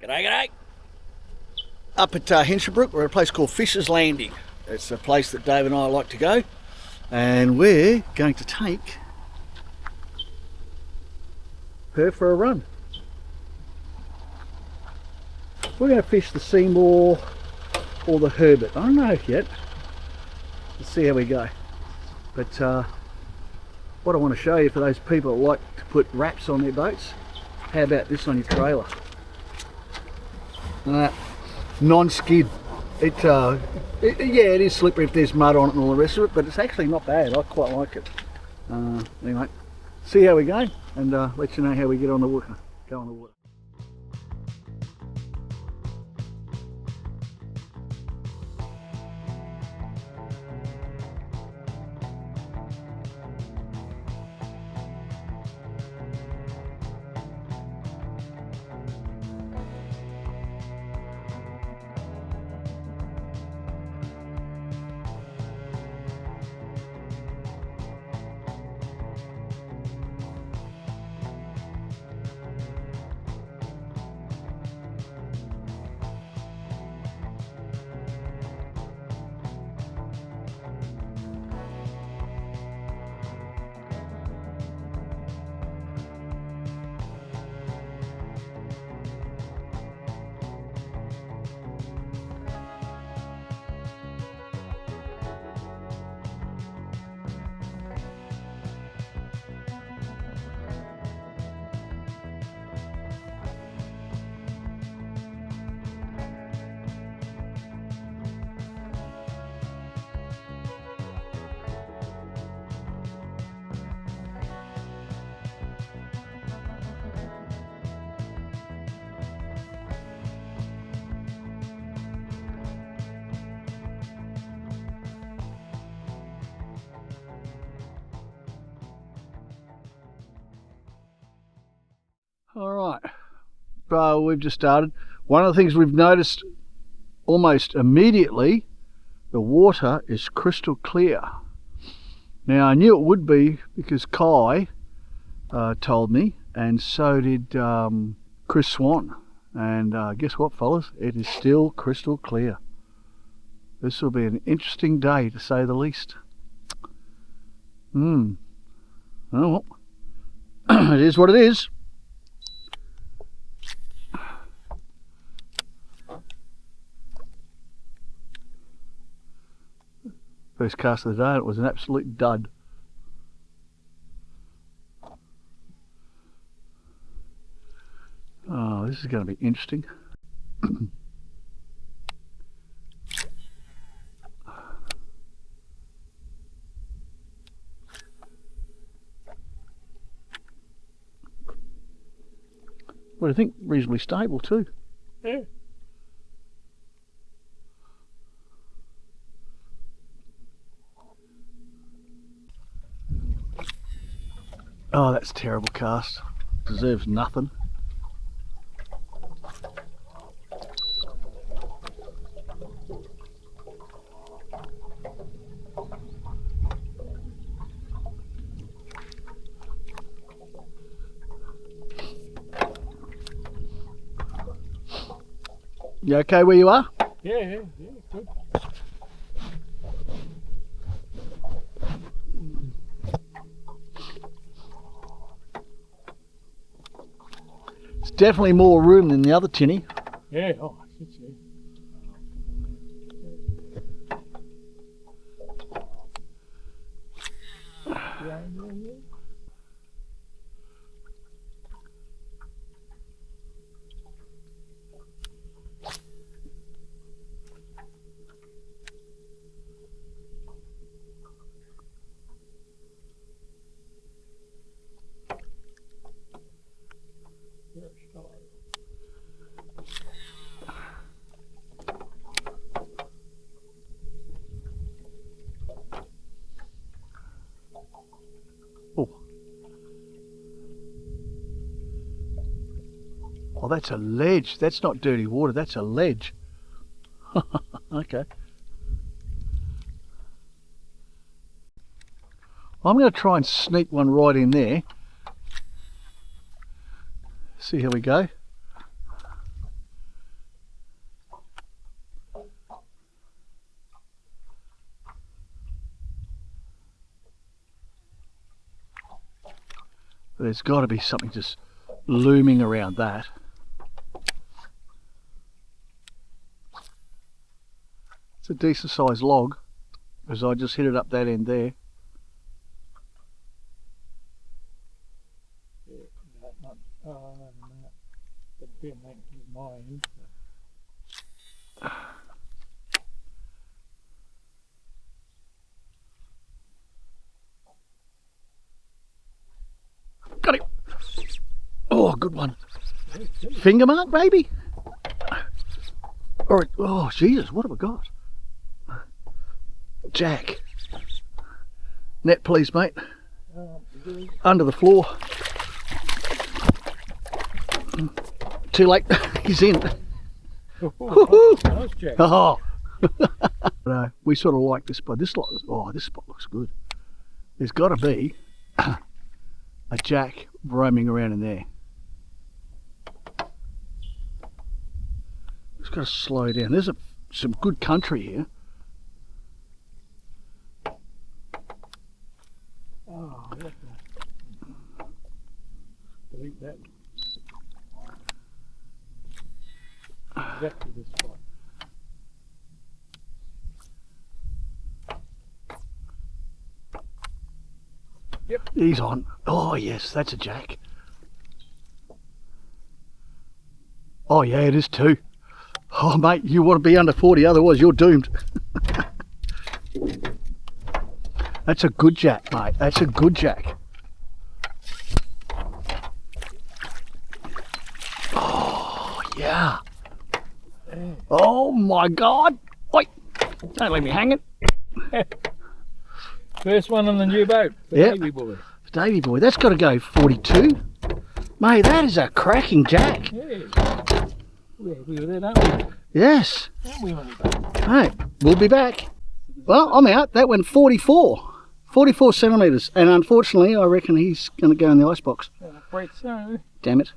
G'day, g'day. Up at Hinchinbrook, we're at a place called Fisher's Landing. It's a place that Dave and I like to go, and we're going to take her for a run. We're going to fish the Seymour or the Herbert. I don't know yet. Let's see how we go. But what I want to show you, for those people that like to put wraps on their boats, how about this on your trailer? Non-skid. Yeah, it is slippery if there's mud on it and all the rest of it, but it's actually not bad. I quite like it. Anyway, see how we go, and let you know how we get on the water. Go on the water. Alright, we've just started. One of the things we've noticed almost immediately, the water is crystal clear. Now I knew it would be because Kai told me, and so did Chris Swan. And guess what, fellas? It is still crystal clear. This will be an interesting day, to say the least. Oh well, it is what it is. First cast of the day, and it was an absolute dud. Oh, this is going to be interesting. Well, I think reasonably stable too. Yeah. Oh, that's a terrible cast. Deserves nothing. You okay where you are? Yeah, good. It's definitely more room than the other tinny. Yeah, oh, I should say. Yeah. Oh, that's a ledge. That's not dirty water, that's a ledge. Okay. I'm going to try and sneak one right in there. See how we go. There's got to be something just looming around that. It's a decent sized log, because I just hit it up that end there. Got it! Oh, good one. Finger mark, maybe? Alright, oh Jesus, what have I got? Jack. Net please, mate. Under the floor. Too late, he's in. Nice Jack. Oh. No, we sort of like this spot. This spot looks good. There's got to be a jack roaming around in there. Just got to slow down. There's some good country here. Oh, look. Delete that. Exactly this spot. Yep. He's on. Oh yes, that's a jack. Oh yeah, it is too. Oh mate, you want to be under 40, otherwise you're doomed. That's a good jack, mate. That's a good jack. Oh yeah. Oh my God. Oi, don't leave me hanging. First one on the new boat. The Yep. Davy boy. Davy boy, that's got to go 42. Mate, that is a cracking jack. Yeah. We were there, don't we? Yes. Aren't we, mate? Hey, we'll be back. Well, I'm out. That went 44 centimetres, and unfortunately I reckon he's going to go in the icebox. Great, so. Damn it.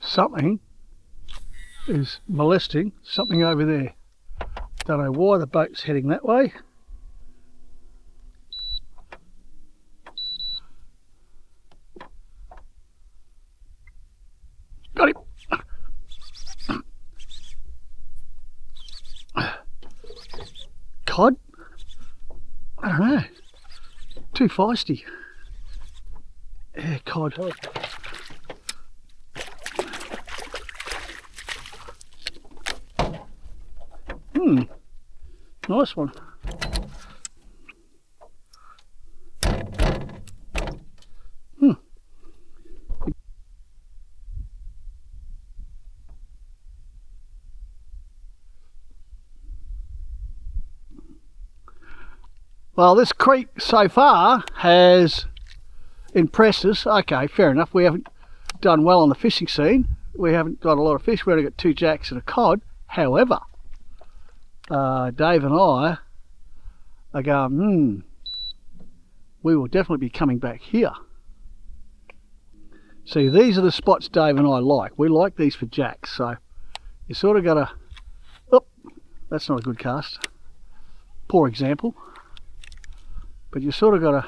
Something is molesting something over there. Don't know why the boat's heading that way. Got him. Cod? I don't know. Too feisty. Yeah, cod. Nice one. Well, this creek so far has impressed us. Okay, fair enough. We haven't done well on the fishing scene. We haven't got a lot of fish. We only got 2 jacks and a cod. However, Dave and I are going, we will definitely be coming back here. See, these are the spots Dave and I like. We like these for jacks, so you sort of got to, oh, that's not a good cast. Poor example. But you sort of got to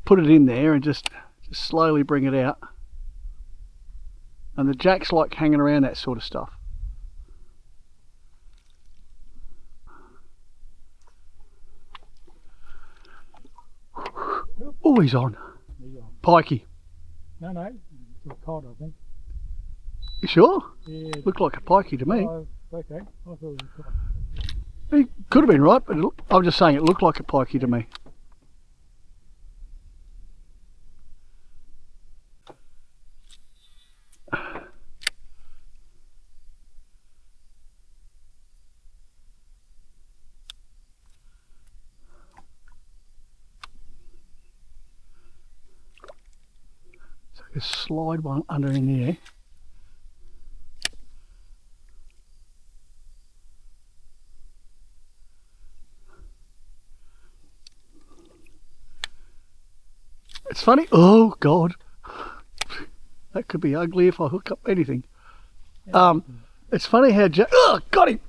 put it in there and just slowly bring it out. And the jacks like hanging around that sort of stuff. Oh, he's on. Pikey. No, it's a cod, I think. You sure? Yeah. Looked like a pikey to me. Oh, okay. I thought it was a cod. He could have been right, but I'm just saying it looked like a pikey to me. So just slide one under in there. It's funny. Oh God, that could be ugly if I hook up anything. It's funny how Jack. Oh, got him.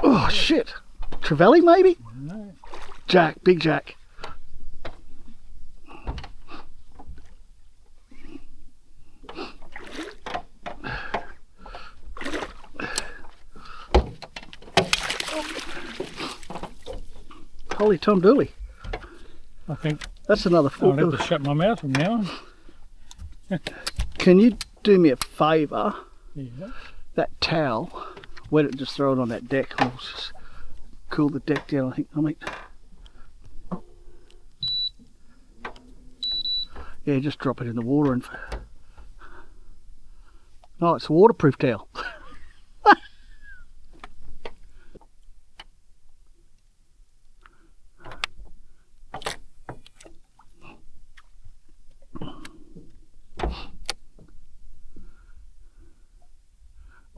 Oh shit, Trevally maybe? No. Jack, big Jack. Holy Tom Dooley. I think That's another I'll foot. have to shut my mouth from now on. Can you do me a favour? Yeah. That towel, wet it, just throw it on that deck. I'll just cool the deck down, I mean. Yeah, just drop it in the water and... Oh, it's a waterproof towel.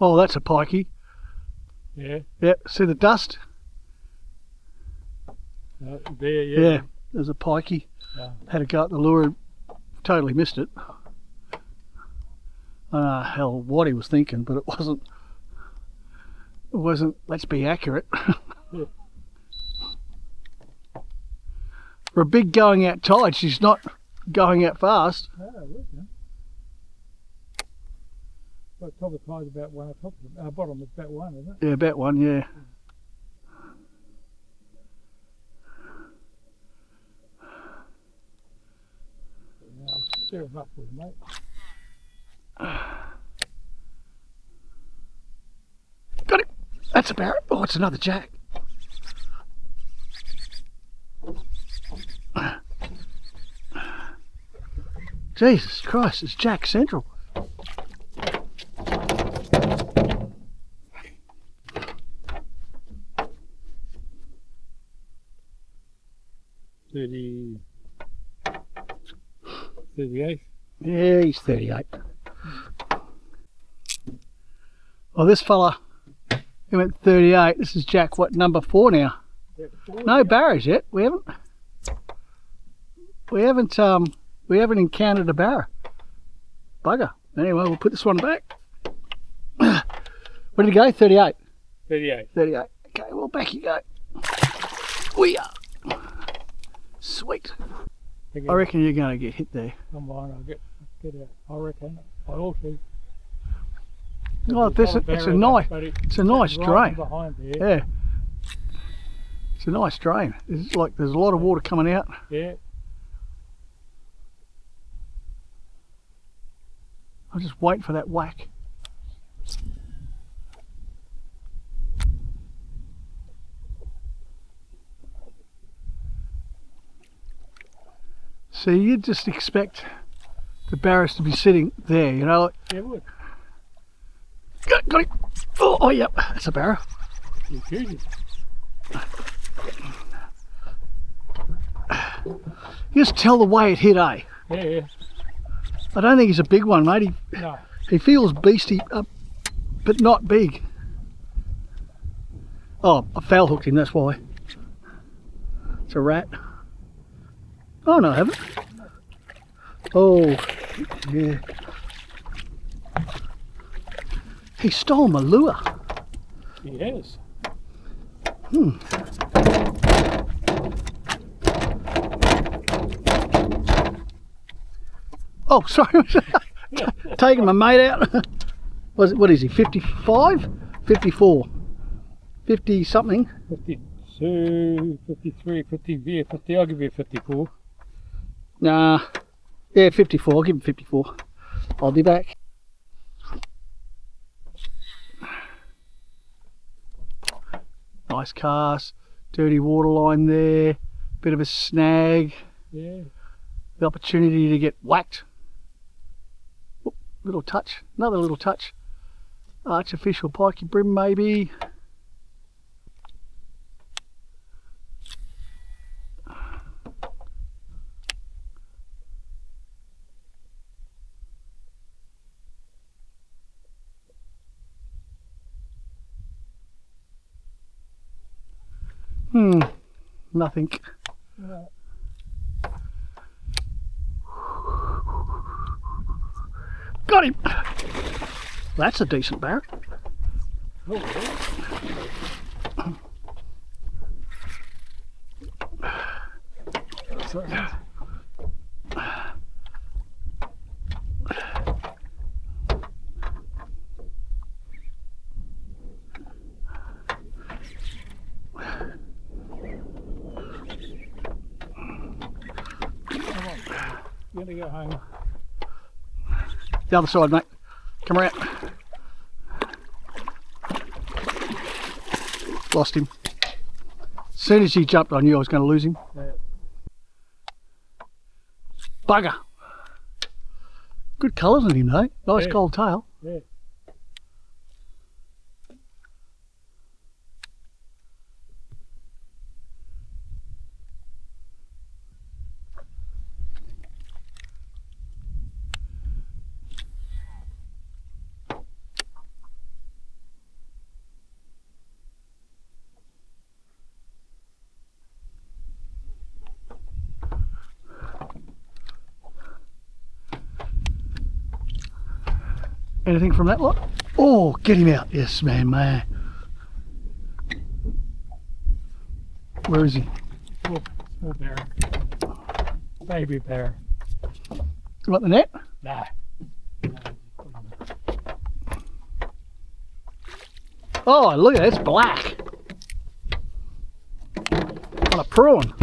Oh, that's a pikey. Yeah. Yep, see the dust? There, yeah. Yeah, there's a pikey. Yeah. Had a go at the lure and totally missed it. I don't know hell what he was thinking, but it wasn't, let's be accurate. Yeah. For a big going out tide, she's not going out fast. Oh, look, yeah. Well, top of the tide's about one, top of the bottom is about one, isn't it? Yeah, about one, yeah. Yeah, I'll stir them up for you, mate. Got it! That's a barra. Oh, it's another Jack. Jesus Christ, it's Jack Central. $38. Yeah, he's 38. Well, this fella, he went 38. This is Jack, what, number 4 now? No barras yet. We haven't encountered a barra. Bugger. Anyway, we'll put this one back. Where did he go? 38. 38. 38. Okay, well, back you go. We are. Sweet. I reckon you're going to get hit there. Come on, I'll get out. I reckon. I also. Oh, it's a nice drain. Behind there. Yeah. It's a nice drain. It's like there's a lot of water coming out. Yeah. I'll just wait for that whack. So you just expect the barras to be sitting there, you know? Like, Yeah, it would. got it. Oh, yep, that's a barra. You're kidding. You just tell the way it hit, eh? Yeah, yeah. I don't think he's a big one, mate. No. He feels beastie, but not big. Oh, I foul hooked him, that's why. It's a rat. Oh, no, I haven't. Oh, yeah. He stole my lure. He has. Oh, sorry. Taking my mate out. What is he, 55? 54? 50 something? 52, 53, 50, yeah, 50, I'll give you 54. Nah. Yeah, 54. I'll give him 54. I'll be back. Nice cast, dirty waterline there, bit of a snag. Yeah. The opportunity to get whacked. Oop, little touch, another little touch. Artificial pikey brim maybe. Nothing. No. Got him! That's a decent barra. Oh, yeah. Sorry. I'm gonna go home. The other side, mate. Come around. Lost him. As soon as he jumped, I knew I was going to lose him. Yeah. Bugger. Good colours on him though. Nice Yeah. gold tail. Yeah. Anything from that lot? Oh, get him out. Yes, man. Where is he? Small bear. Baby bear. You want the net? Nah. Oh, look at that. It's black. On a prawn.